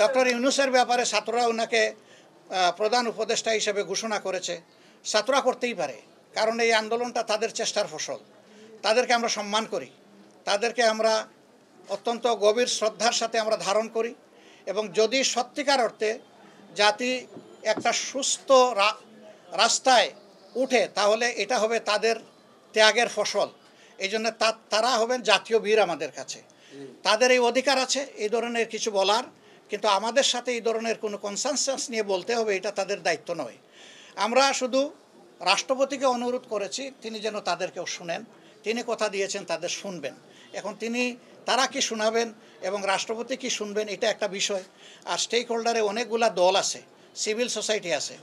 Doctor ইউনূসের ব্যাপারে ছাত্ররা ওনাকে প্রধান উপদেষ্টা হিসেবে ঘোষণা করেছে। ছাত্ররা করতেই পারে, কারণ এই আন্দোলনটা তাদের চেষ্টার ফসল। তাদেরকে আমরা সম্মান করি, তাদেরকে আমরা অত্যন্ত গভীর শ্রদ্ধার সাথে আমরা ধারণ করি, এবং যদি সত্যিকার অর্থে জাতি একটা সুস্থ রাস্তায় উঠে তাহলে এটা হবে তাদের ত্যাগের ফসল। এই জন্য তারা হবেন জাতীয় বীর আমাদের কাছে। তাদের এই অধিকার আছে এই ধরনের কিছু বলার, কিন্তু আমাদের সাথে এই ধরনের কোনো কনসেনসাস নিয়ে বলতে হবে এটা তাদের দায়িত্ব নয়। আমরা শুধু রাষ্ট্রপতিকে অনুরোধ করেছি তিনি যেন তাদেরকেও শুনেন। তিনি কথা দিয়েছেন তাদের শুনবেন। এখন তারা কি শোনাবেন এবং রাষ্ট্রপতি কি শুনবেন এটা একটা বিষয়। আর স্টেক হোল্ডারে অনেকগুলা দল আছে, সিভিল সোসাইটি আছে,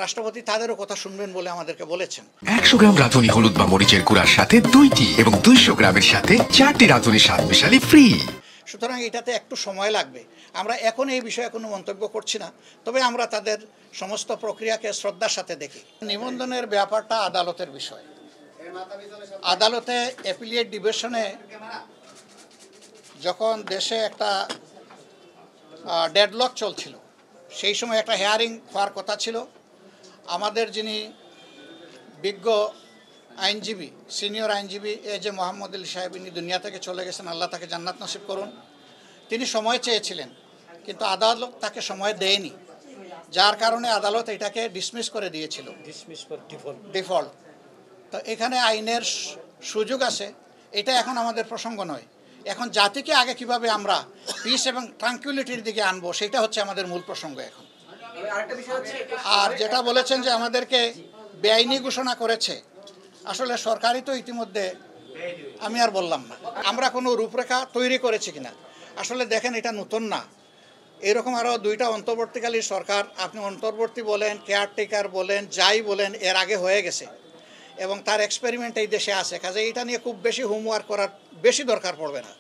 রাষ্ট্রপতি তাদেরও কথা শুনবেন বলে আমাদেরকে বলেছেন। 100 গ্রাম রাঁধুনি হলুদ বা মরিচের গুঁড়ার সাথে 2টি এবং 200 গ্রামের সাথে 4টি রাঁধুনি স্বাদ মেশালি ফ্রি। সুতরাং এটাতে একটু সময় লাগবে। আমরা এখন এই বিষয়ে কোনো মন্তব্য করছি না, তবে আমরা তাদের সমস্ত প্রক্রিয়াকে শ্রদ্ধার সাথে দেখি। নিবন্ধনের ব্যাপারটা আদালতের বিষয়। আদালতে অ্যাপিলিয়েট ডিভিশনে যখন দেশে একটা ডেডলক চলছিল, সেই সময় একটা হেয়ারিং হওয়ার কথা ছিল। আমাদের যিনি বিজ্ঞ আইনজীবী, সিনিয়র আইনজীবী যে মোহাম্মদ আলী সাহেব, ইনি দুনিয়া থেকে চলে গেছেন, আল্লাহ তাকে জান্নাত নসিব করুন। তিনি সময় চেয়েছিলেন, কিন্তু আদালত তাকে সময় দেয়নি, যার কারণে আদালত এটাকে ডিসমিস করে দিয়েছিল, ডিফল্ট। তো এখানে আইনের সুযোগ আছে, এটা এখন আমাদের প্রসঙ্গ নয়। এখন জাতিকে আগে কিভাবে আমরা পিস এবং ট্রাঙ্কুইলিটির দিকে আনবো, সেটা হচ্ছে আমাদের মূল প্রসঙ্গ এখন। আর যেটা বলেছেন যে আমাদেরকে বেআইনি ঘোষণা করেছে, আসলে সরকারই তো ইতিমধ্যে, আমি আর বললাম না আমরা কোনো রূপরেখা তৈরি করেছি কিনা। আসলে দেখেন, এটা নতুন না, এরকম আরও 2টা অন্তর্বর্তীকালীন সরকার, আপনি অন্তর্বর্তী বলেন, কেয়ারটেকার বলেন, যাই বলেন, এর আগে হয়ে গেছে এবং তার এক্সপেরিমেন্ট এই দেশে আছে। কাজে এটা নিয়ে খুব বেশি হোমওয়ার্ক করার বেশি দরকার পড়বে না।